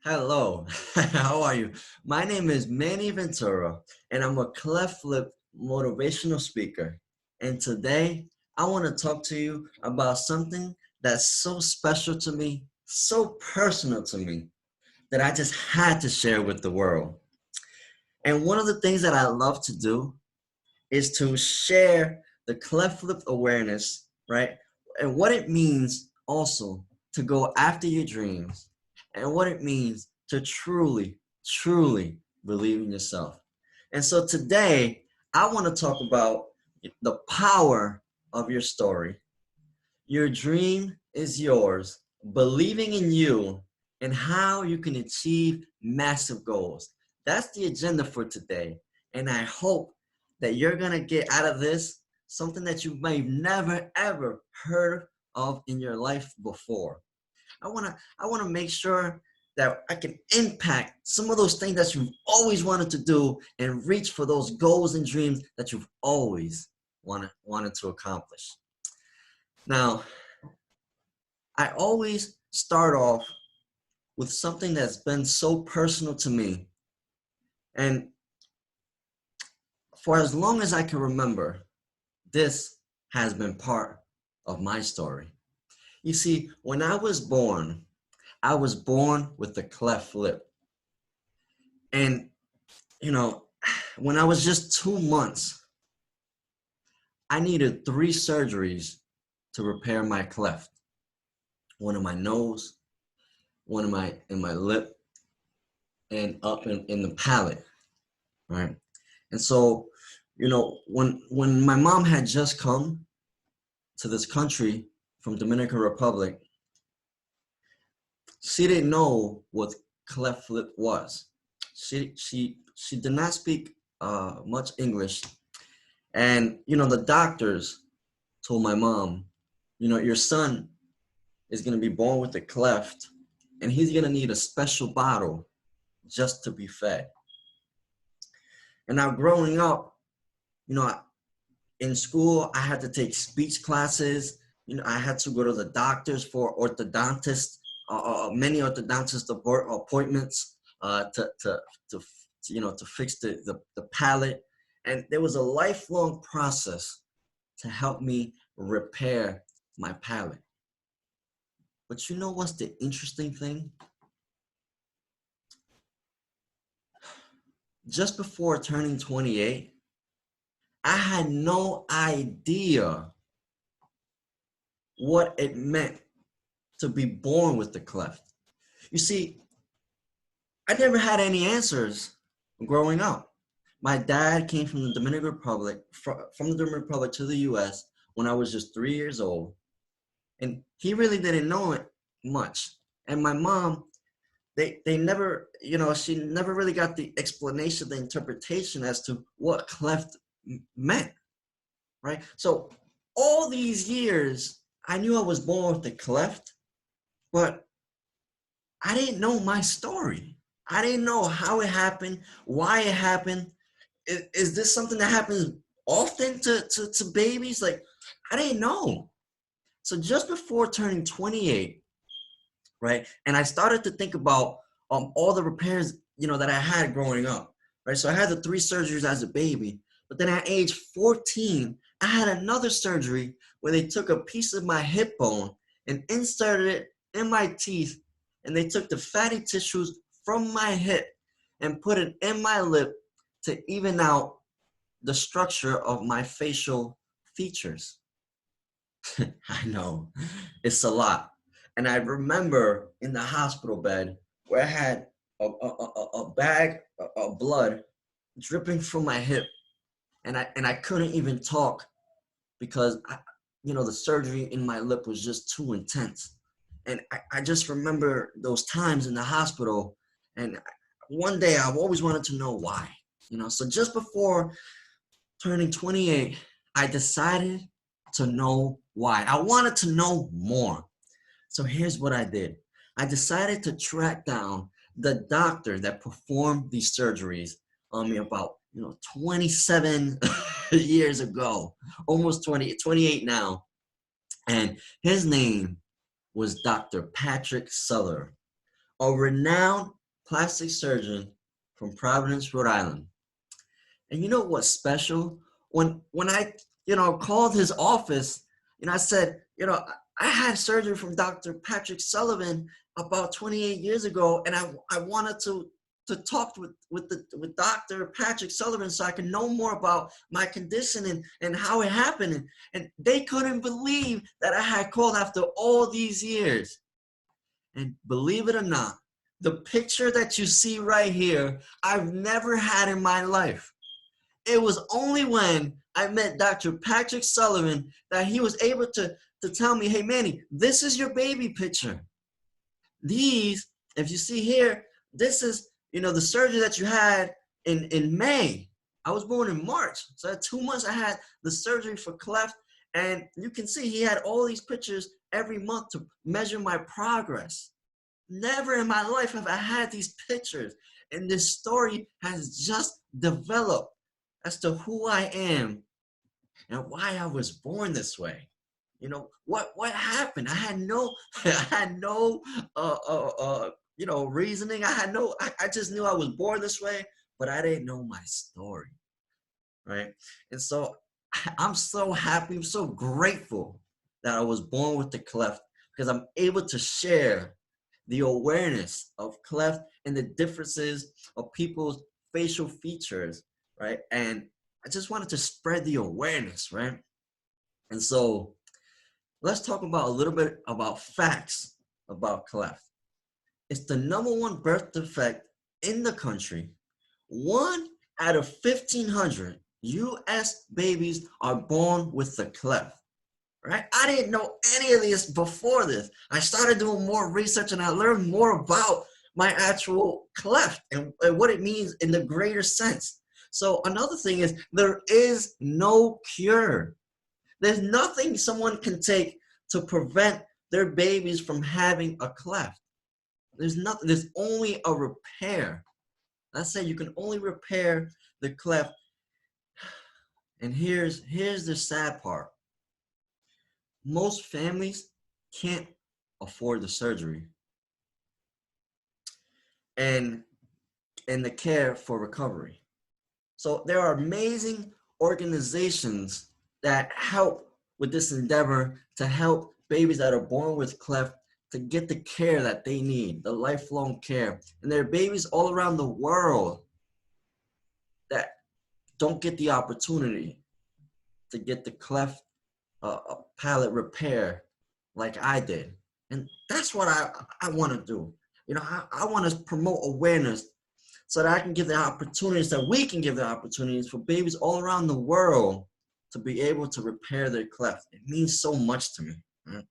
Hello, how are you? My name is Manny Ventura, and I'm a cleft lip motivational speaker. And today, I want to talk to you about something that's so special to me, so personal to me, that I just had to share with the world. And one of the things that I love to do is to share the cleft lip awareness, right? And what it means also to go after your dreams and what it means to truly, truly believe in yourself. And so today, I want to talk about the power of your story. Your dream is yours, believing in you and how you can achieve massive goals. That's the agenda for today. And I hope that you're going to get out of this something that you may have never ever heard of in your life before. I want to make sure that I can impact some of those things that you've always wanted to do and reach for those goals and dreams that you've always wanted to accomplish. Now, I always start off with something that's been so personal to me. And for as long as I can remember, this has been part of my story. You see, when I was born with a cleft lip. And, you know, when I was just 2 months, I needed 3 surgeries to repair my cleft. One in my nose, one in my lip, and up in the palate, right? And so, when my mom had just come to this country from Dominican Republic, she didn't know what cleft lip was. She did not speak much English, and the doctors told my mom, your son is gonna be born with a cleft, and he's gonna need a special bottle just to be fed. And now growing up, you know, in school, I had to take speech classes. I had to go to the doctors for many orthodontist appointments to fix the palate. And there was a lifelong process to help me repair my palate. But you know what's the interesting thing? Just before turning 28, I had no idea what it meant to be born with the cleft. You see, I never had any answers growing up. My dad came from the Dominican Republic, from the Dominican Republic to the US when I was just 3 years old. And he really didn't know it much. And my mom, they never, she never really got the explanation, the interpretation as to what cleft meant, right? So all these years, I knew I was born with a cleft, but I didn't know my story. I didn't know how it happened, why it happened. Is this something that happens often to babies? Like, I didn't know. So just before turning 28, right, and I started to think about all the repairs, that I had growing up, right? So I had the 3 surgeries as a baby, but then at age 14, I had another surgery where they took a piece of my hip bone and inserted it in my teeth, and they took the fatty tissues from my hip and put it in my lip to even out the structure of my facial features. I know, it's a lot. And I remember in the hospital bed where I had a bag of blood dripping from my hip, and I couldn't even talk because the surgery in my lip was just too intense. And I just remember those times in the hospital, and one day I've always wanted to know why. So just before turning 28, I decided to know why. I wanted to know more. So here's what I did. I decided to track down the doctor that performed these surgeries on me about 27 years ago, almost 28 now. And his name was Dr. Patrick Suller. a renowned plastic surgeon from Providence, Rhode Island. And you know what's special? When I, called his office, I said, I had surgery from Dr. Patrick Sullivan about 28 years ago, and I wanted to talk with Dr. Patrick Sullivan so I can know more about my condition and how it happened. And they couldn't believe that I had called after all these years. And believe it or not, the picture that you see right here, I've never had in my life. It was only when I met Dr. Patrick Sullivan that he was able to tell me, hey, Manny, this is your baby picture. These, if you see here, this is, the surgery that you had in May. I was born in March. So at 2 months, I had the surgery for cleft. And you can see he had all these pictures every month to measure my progress. Never in my life have I had these pictures. And this story has just developed as to who I am and why I was born this way. What happened? I had no reasoning. I just knew I was born this way, but I didn't know my story, right? And so I'm so happy, I'm so grateful that I was born with the cleft, because I'm able to share the awareness of cleft and the differences of people's facial features, right? And I just wanted to spread the awareness, right? And so let's talk about a little bit about facts about cleft. It's the #1 birth defect in the country. 1 out of 1,500 U.S. babies are born with the cleft, right? I didn't know any of this before this. I started doing more research and I learned more about my actual cleft and what it means in the greater sense. So another thing is there is no cure. There's nothing someone can take to prevent their babies from having a cleft. There's nothing, there's only a repair. Let's say you can only repair the cleft. And here's the sad part. Most families can't afford the surgery and the care for recovery. So there are amazing organizations that help with this endeavor to help babies that are born with cleft to get the care that they need, the lifelong care. And there are babies all around the world that don't get the opportunity to get the cleft palate repair like I did. And that's what I want to do. I want to promote awareness so that I can give the opportunities, that we can give the opportunities for babies all around the world to be able to repair their cleft. It means so much to me. Right?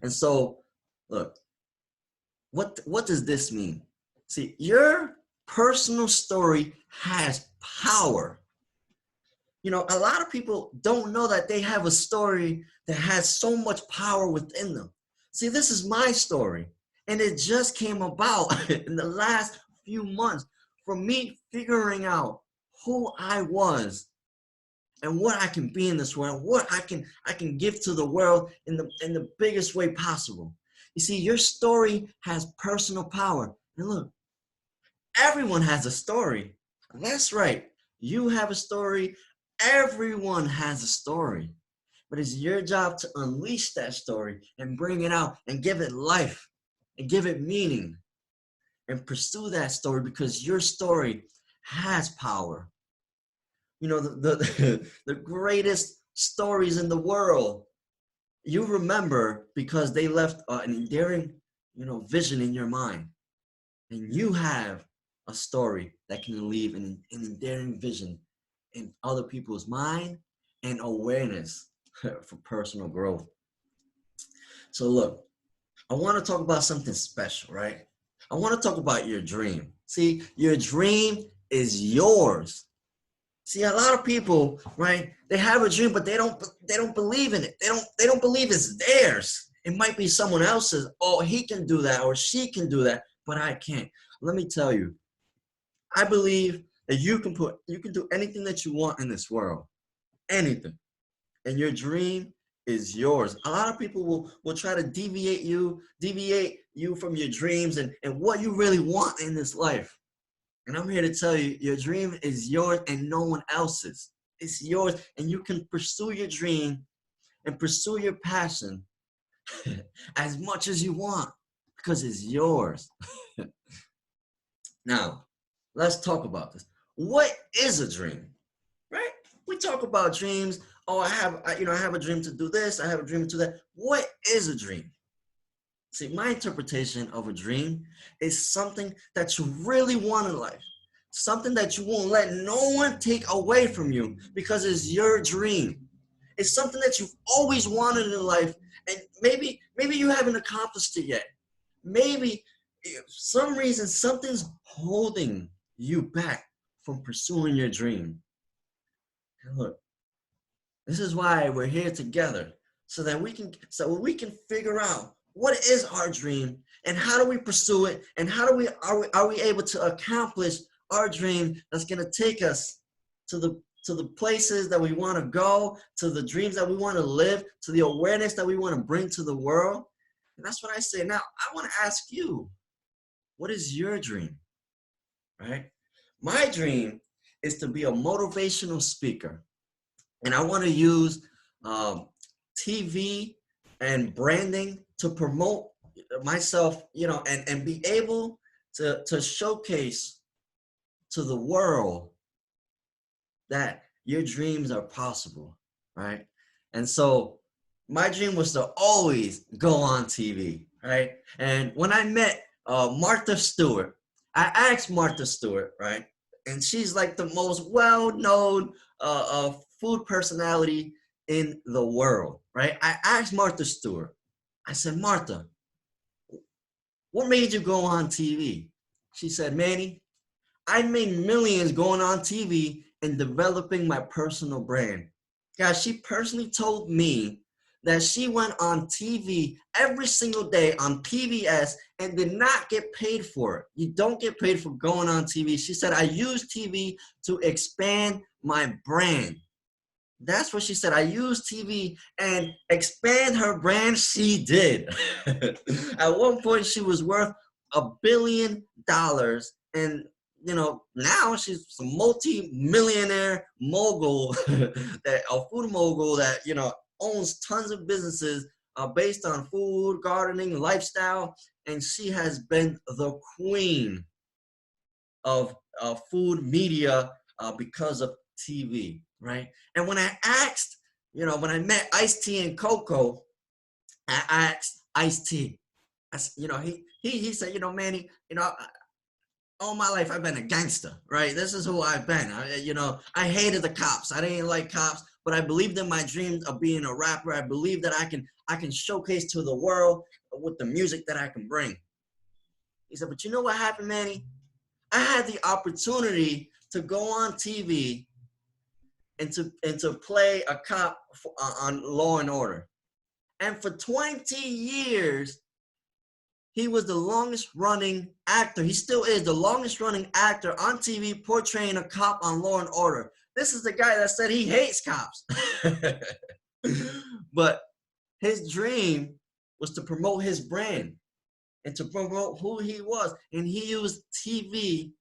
And so, look, what does this mean? See, your personal story has power. A lot of people don't know that they have a story that has so much power within them. See, this is my story, and it just came about in the last few months from me figuring out who I was and what I can be in this world, what I can give to the world in the biggest way possible. You see, your story has personal power. And look, everyone has a story. That's right. You have a story. Everyone has a story. But it's your job to unleash that story and bring it out and give it life and give it meaning and pursue that story, because your story has power. The greatest stories in the world, you remember because they left an endearing, vision in your mind. And you have a story that can leave an endearing vision in other people's mind and awareness for personal growth. So look, I want to talk about something special, right? I want to talk about your dream. See, your dream is yours. See, a lot of people, right? They have a dream, but they don't believe in it. They don't believe it's theirs. It might be someone else's. Oh, he can do that or she can do that, but I can't. Let me tell you, I believe that you can do anything that you want in this world, anything. And your dream is yours. A lot of people will try to deviate you from your dreams and what you really want in this life. And I'm here to tell you, your dream is yours and no one else's. It's yours, and you can pursue your dream and pursue your passion as much as you want because it's yours. Now, let's talk about this. What is a dream? Right? We talk about dreams. Oh, I have a dream to do this. I have a dream to do that. What is a dream? See, my interpretation of a dream is something that you really want in life. Something that you won't let no one take away from you because it's your dream. It's something that you've always wanted in life, and maybe you haven't accomplished it yet. Maybe for some reason something's holding you back from pursuing your dream. And look, this is why we're here together, so we can figure out what is our dream and how do we pursue it, and how do are we able to accomplish our dream that's going to take us to the places that we want to go, to the dreams that we want to live, to the awareness that we want to bring to the world. And that's what I say. Now, I want to ask you, what is your dream? Right? My dream is to be a motivational speaker. And I want to use TV and branding to promote myself, and be able to showcase to the world that your dreams are possible, right? And so my dream was to always go on TV, right? And when I met Martha Stewart, I asked Martha Stewart, right? And she's like the most well-known food personality in the world, right? I asked Martha Stewart, I said, Martha, what made you go on TV? She said, Manny, I made millions going on TV and developing my personal brand. Guys, she personally told me that she went on TV every single day on PBS and did not get paid for it. You don't get paid for going on TV. She said, I use TV to expand my brand. That's what she said. I use TV and expand her brand. She did. At one point, she was worth $1 billion. And now she's a multi-millionaire mogul, a food mogul that, owns tons of businesses based on food, gardening, lifestyle. And she has been the queen of food media because of TV, right? And when I asked, when I met Ice-T and Coco, I asked Ice-T, he said, Manny, all my life I've been a gangster, right? This is who I've been. I hated the cops. I didn't like cops, but I believed in my dreams of being a rapper. I believe that I can showcase to the world with the music that I can bring. He said, but you know what happened, Manny? I had the opportunity to go on TV and to play a cop on Law and Order. And for 20 years, he was the longest running actor. He still is the longest running actor on TV portraying a cop on Law and Order. This is the guy that said he hates cops. But his dream was to promote his brand and to promote who he was. And he used TV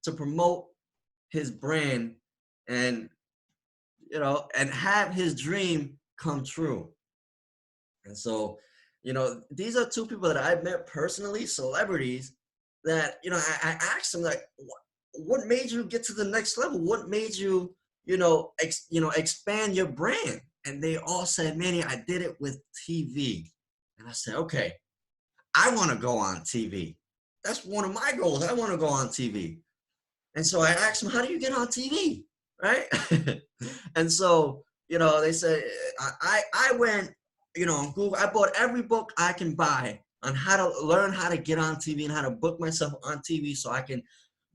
to promote his brand and have his dream come true. And so, these are two people that I've met personally, celebrities, that, I asked them, like, what made you get to the next level? What made you, expand your brand? And they all said, Manny, I did it with TV. And I said, okay, I want to go on TV. That's one of my goals. I want to go on TV. And so I asked them, how do you get on TV? Right? And so, they said, I went, on Google. I bought every book I can buy on how to learn how to get on TV and how to book myself on TV so I can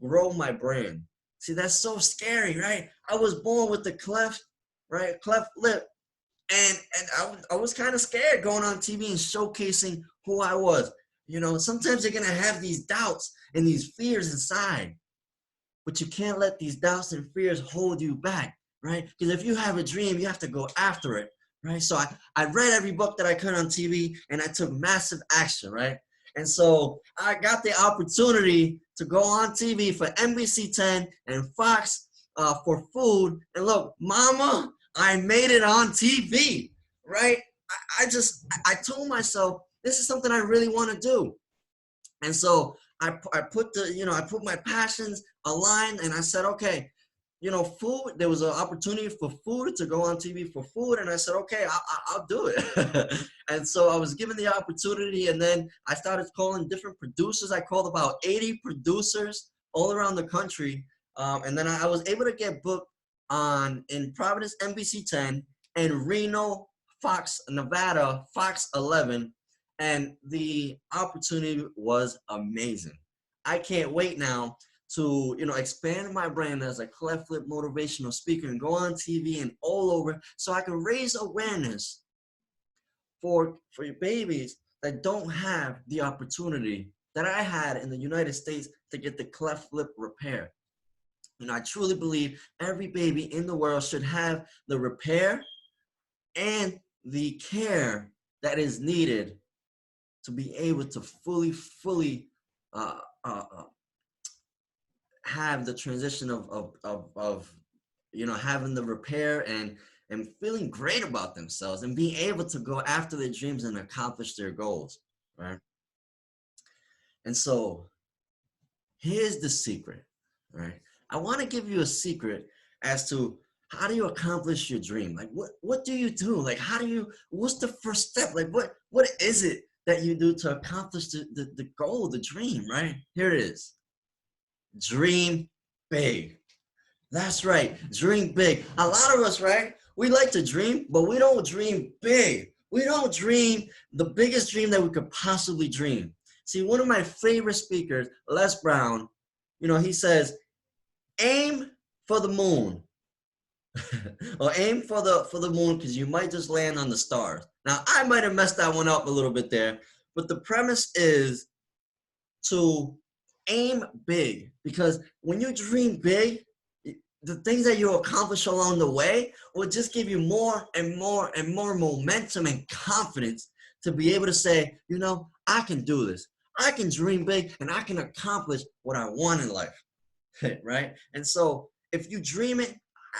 grow my brand. See, that's so scary, right? I was born with the cleft lip. And I was kind of scared going on TV and showcasing who I was. Sometimes you're going to have these doubts and these fears inside. But you can't let these doubts and fears hold you back, right? Because if you have a dream, you have to go after it, right? So I read every book that I could on TV, and I took massive action, right? And so I got the opportunity to go on TV for NBC 10 and Fox for food. And look, mama, I made it on TV, right? I told myself, this is something I really want to do. And so I put my passions aligned, and I said, okay, food, there was an opportunity for food to go on TV for food. And I said, okay, I'll do it. And so I was given the opportunity, and then I started calling different producers. I called about 80 producers all around the country. And then I was able to get booked in Providence, NBC 10, and Reno, Fox, Nevada, Fox 11. And the opportunity was amazing. I can't wait now to expand my brand as a cleft lip motivational speaker and go on TV and all over, so I can raise awareness for your babies that don't have the opportunity that I had in the United States to get the cleft lip repair. I truly believe every baby in the world should have the repair and the care that is needed to be able to fully have the transition of having the repair and feeling great about themselves and being able to go after their dreams and accomplish their goals, right? And so here's the secret, right? I want to give you a secret as to how do you accomplish your dream? Like, what do you do? Like, what's the first step? Like, what is it that you do to accomplish the goal, the dream, right? Here it is. Dream big. That's right. Dream big. A lot of us, right? We like to dream, but we don't dream big. We don't dream the biggest dream that we could possibly dream. See, one of my favorite speakers, Les Brown, he says, aim for the moon. Or aim for the moon, because you might just land on the stars. Now, I might have messed that one up a little bit there, but the premise is to aim big, because when you dream big, the things that you accomplish along the way will just give you more and more and more momentum and confidence to be able to say, I can do this. I can dream big, and I can accomplish what I want in life, right? And so if you dream it,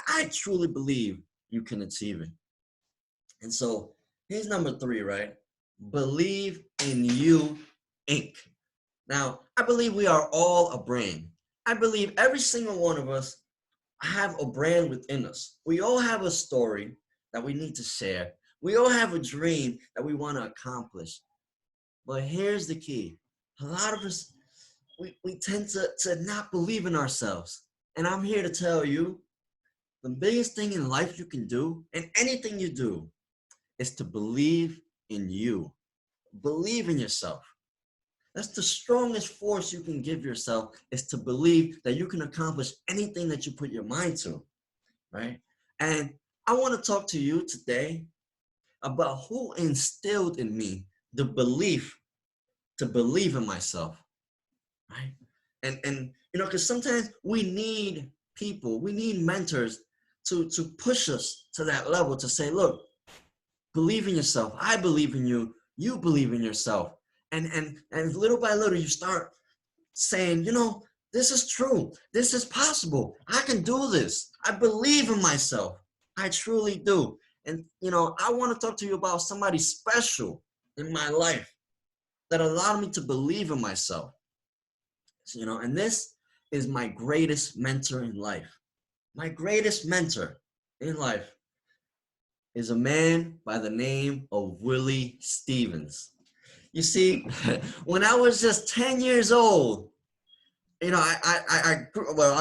I truly believe you can achieve it. And so here's number 3, right? Believe in you, Inc. Now, I believe we are all a brand. I believe every single one of us have a brand within us. We all have a story that we need to share. We all have a dream that we want to accomplish. But here's the key. A lot of us, we tend to not believe in ourselves. And I'm here to tell you, the biggest thing in life you can do, and anything you do, is to believe in you. Believe in yourself. That's the strongest force you can give yourself, is to believe that you can accomplish anything that you put your mind to, right? And I want to talk to you today about who instilled in me the belief to believe in myself, right? And because sometimes we need people, we need mentors to push us to that level, to say, look, believe in yourself. I believe in you. You believe in yourself. And little by little, you start saying, this is true. This is possible. I can do this. I believe in myself. I truly do. And, I want to talk to you about somebody special in my life that allowed me to believe in myself. And this is my greatest mentor in life. My greatest mentor in life is a man by the name of Willie Stevens. You see, when I was just 10 years old, I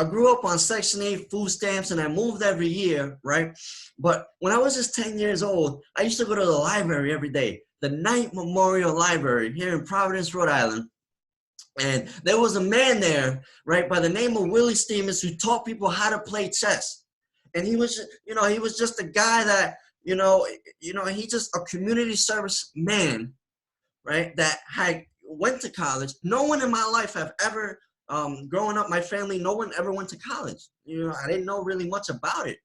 grew up on Section 8 food stamps, and I moved every year, right? But when I was just 10 years old, I used to go to the library every day, the Knight Memorial Library here in Providence, Rhode Island. And there was a man there, right, by the name of Willie Stevens, who taught people how to play chess. And he was, he was just a guy that, he just a community service man, right, that went to college. No one in my life have ever, growing up, my family, no one ever went to college. I didn't know really much about it,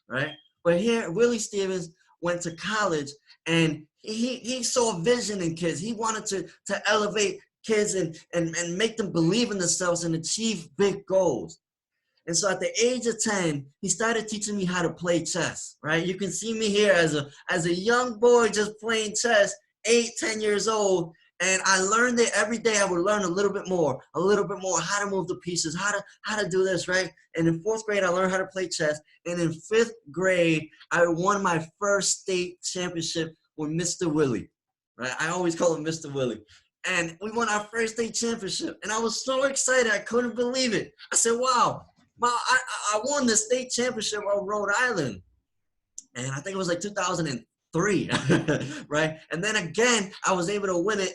right? But here, Willie Stevens went to college, and he saw a vision in kids. He wanted to elevate kids and make them believe in themselves and achieve big goals. And so at the age of 10, he started teaching me how to play chess, right? You can see me here as a young boy just playing chess, 8, 10 years old. And I learned it every day. I would learn a little bit more, how to move the pieces, how to do this, right? And in 4th grade, I learned how to play chess. And in 5th grade, I won my first state championship with Mr. Willie, right? I always call him Mr. Willie. And we won our first state championship. And I was so excited, I couldn't believe it. I said, wow, I won the state championship of Rhode Island. And I think it was like 2003, right? And then again, I was able to win it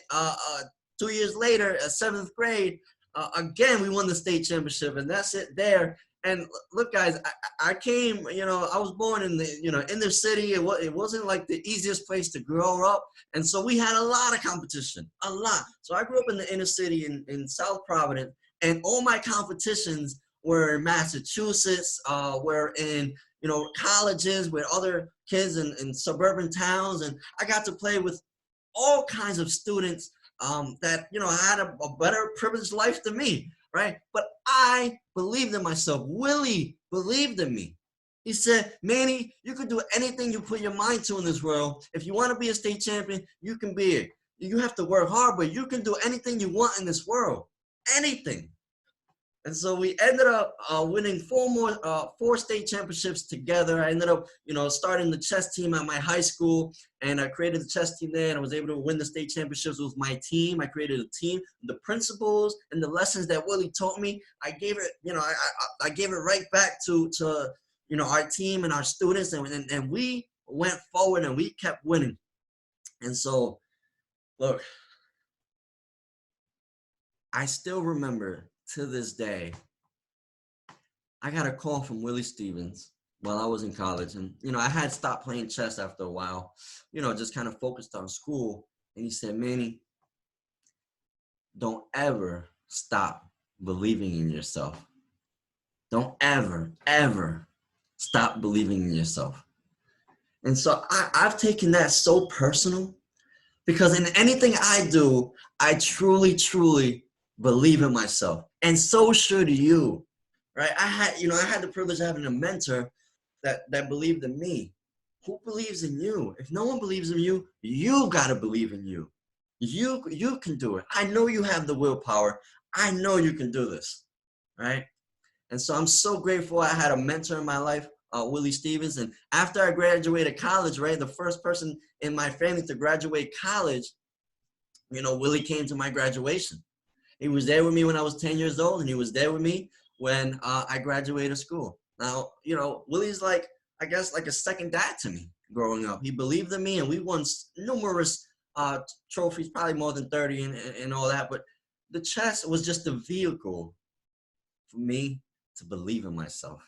2 years later, 7th grade. Again, we won the state championship, and that's it there. And look, guys, I came, I was born in the, inner city. It wasn't like the easiest place to grow up. And so we had a lot of competition, a lot. So I grew up in the inner city in South Providence, and all my competitions were in Massachusetts, were in, colleges with other kids in suburban towns. And I got to play with all kinds of students that, had a better privileged life than me, right? But I believed in myself. Willie believed in me. He said, Manny, you can do anything you put your mind to in this world. If you want to be a state champion, you can be it. You have to work hard, but you can do anything you want in this world. Anything. And so we ended up winning 4 state championships together. I ended up, starting the chess team at my high school, and I created the chess team there, and I was able to win the state championships with my team. I created a team. The principles and the lessons that Willie taught me, I gave it, I gave it right back to our team and our students, and we went forward and we kept winning. And so, look, I still remember to this day, I got a call from Willie Stevens while I was in college. And, I had stopped playing chess after a while, just kind of focused on school. And he said, Manny, don't ever stop believing in yourself. Don't ever, ever stop believing in yourself. And so I've taken that so personal, because in anything I do, I truly, truly believe in myself. And so should you, right? I had the privilege of having a mentor that believed in me. Who believes in you? If no one believes in you, you got to believe in you. You can do it. I know you have the willpower. I know you can do this, right? And so I'm so grateful I had a mentor in my life, Willie Stevens. And after I graduated college, right, the first person in my family to graduate college, Willie came to my graduation. He was there with me when I was 10 years old, and he was there with me when I graduated school. Now, Willie's like a second dad to me growing up. He believed in me, and we won numerous trophies, probably more than 30 and all that. But the chess was just a vehicle for me to believe in myself.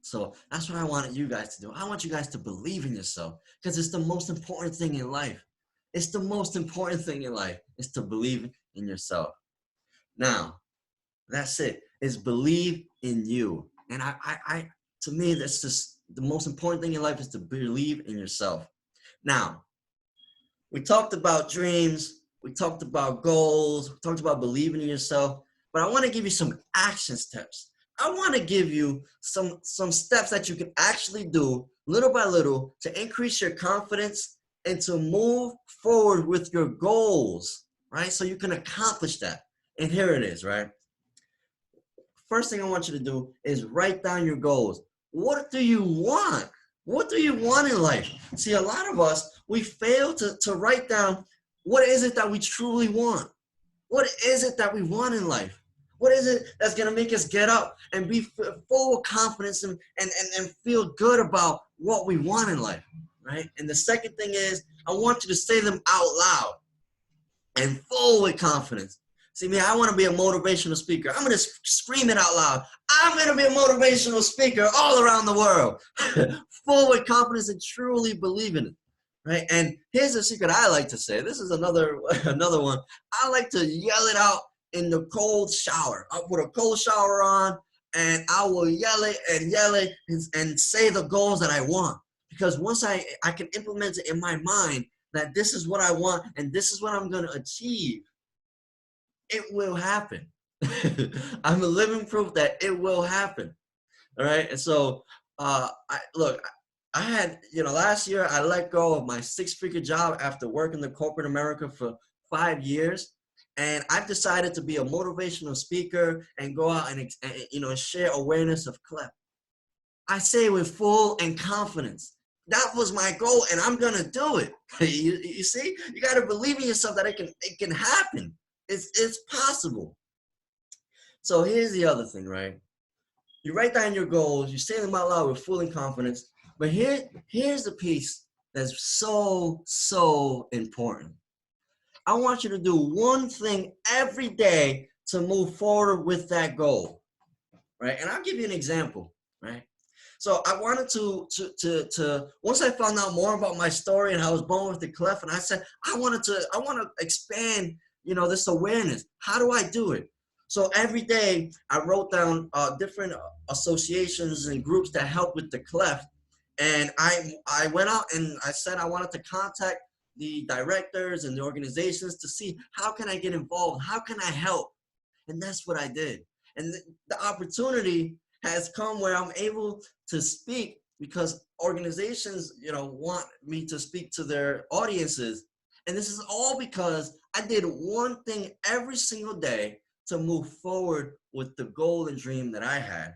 So that's what I wanted you guys to do. I want you guys to believe in yourself, because it's the most important thing in life. It's the most important thing in life is to believe in yourself. Now, that's it. Is believe in you. And I to me, that's just the most important thing in life, is to believe in yourself. Now, we talked about dreams. We talked about goals. We talked about believing in yourself. But I want to give you some action steps. I want to give you some steps that you can actually do little by little to increase your confidence and to move forward with your goals, right? So you can accomplish that. And here it is, right? First thing I want you to do is write down your goals. What do you want? What do you want in life? See, a lot of us, we fail to write down what is it that we truly want? What is it that we want in life? What is it that's going to make us get up and be full of confidence and feel good about what we want in life, right? And the second thing is, I want you to say them out loud and full with confidence. See, me, I want to be a motivational speaker. I'm going to scream it out loud. I'm going to be a motivational speaker all around the world, full with confidence and truly believe in it, right? And here's a secret I like to say. This is another one. I like to yell it out in the cold shower. I'll put a cold shower on, and I will yell it and say the goals that I want. Because once I can implement it in my mind that this is what I want and this is what I'm going to achieve, it will happen. I'm a living proof that it will happen. All right. And so, I had, last year I let go of my 6-figure job after working in corporate America for 5 years. And I've decided to be a motivational speaker and go out and share awareness of cleft. I say with full and confidence. That was my goal, and I'm gonna do it. You see, you gotta believe in yourself that it can happen. It's possible. So here's the other thing, right? You write down your goals, you say them out loud with full and confidence. But here's the piece that's so important. I want you to do one thing every day to move forward with that goal, right? And I'll give you an example, right? So I wanted to once I found out more about my story and how I was born with the cleft, and I said, I want to expand, this awareness. How do I do it? So every day I wrote down different associations and groups that help with the cleft. And I went out and I said I wanted to contact the directors and the organizations to see how can I get involved? How can I help? And that's what I did. And the opportunity has come where I'm able to speak because organizations, want me to speak to their audiences. And this is all because I did one thing every single day to move forward with the goal and dream that I had,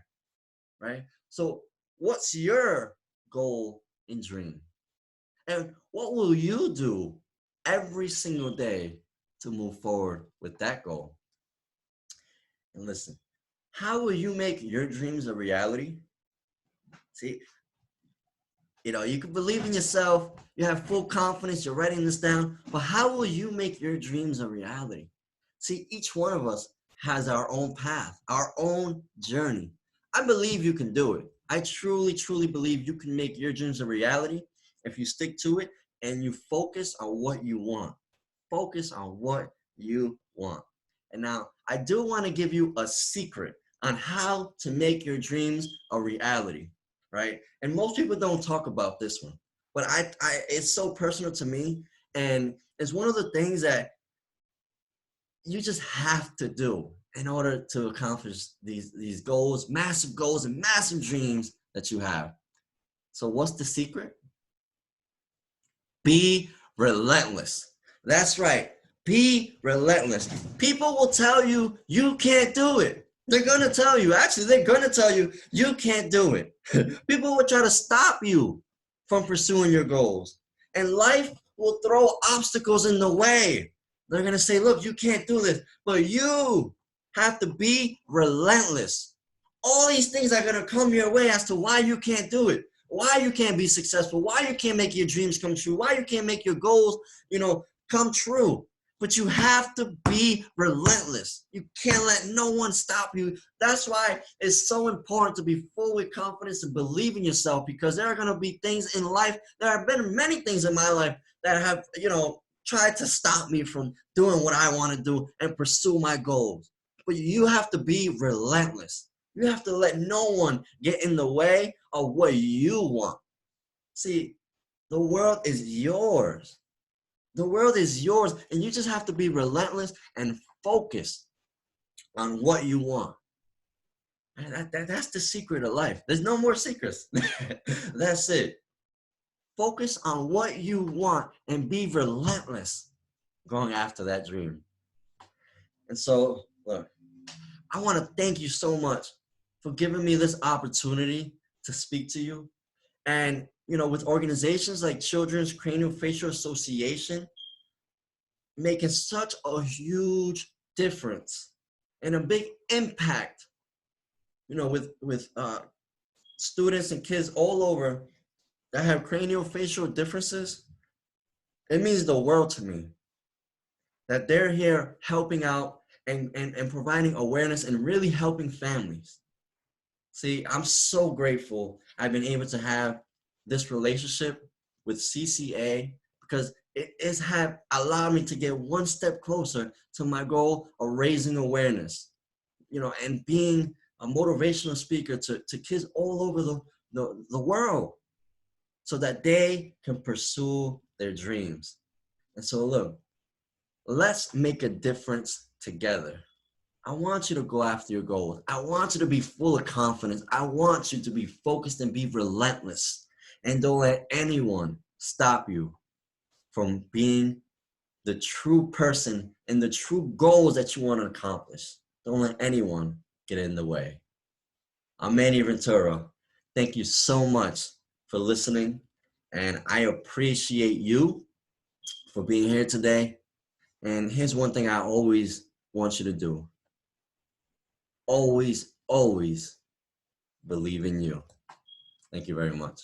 right? So what's your goal and dream? And what will you do every single day to move forward with that goal? And listen, how will you make your dreams a reality? See, you can believe in yourself, you have full confidence, you're writing this down, but how will you make your dreams a reality? See, each one of us has our own path, our own journey. I believe you can do it. I truly believe you can make your dreams a reality if you stick to it and you focus on what you want. Focus on what you want. And now, I do want to give you a secret on how to make your dreams a reality, right? And most people don't talk about this one, but it's so personal to me, and it's one of the things that you just have to do in order to accomplish these goals, massive goals and massive dreams that you have. So what's the secret? Be relentless. That's right. Be relentless. People will tell you you can't do it. They're going to tell you, they're going to tell you you can't do it. People will try to stop you from pursuing your goals. And life will throw obstacles in the way. They're going to say, look, you can't do this. But you have to be relentless. All these things are going to come your way as to why you can't do it, why you can't be successful, why you can't make your dreams come true, why you can't make your goals, come true. But you have to be relentless. You can't let no one stop you. That's why it's so important to be full with confidence and believe in yourself, because there are going to be things in life. There have been many things in my life that have, tried to stop me from doing what I want to do and pursue my goals. But you have to be relentless. You have to let no one get in the way of what you want. See, the world is yours. The world is yours, and you just have to be relentless and focused on what you want. And that's the secret of life. There's no more secrets. That's it. Focus on what you want and be relentless going after that dream. And so, look, I want to thank you so much for giving me this opportunity to speak to you. And, with organizations like Children's Craniofacial Association, making such a huge difference and a big impact, with students and kids all over that have craniofacial differences, it means the world to me that they're here helping out and providing awareness and really helping families. See, I'm so grateful I've been able to have this relationship with CCA, because it has allowed me to get one step closer to my goal of raising awareness, and being a motivational speaker to kids all over the world. so that they can pursue their dreams. And so look, let's make a difference together. I want you to go after your goals. I want you to be full of confidence. I want you to be focused and be relentless. And don't let anyone stop you from being the true person and the true goals that you want to accomplish. Don't let anyone get in the way. I'm Manny Ventura. Thank you so much for listening. And I appreciate you for being here today. And here's one thing I always want you to do. Always, always believe in you. Thank you very much.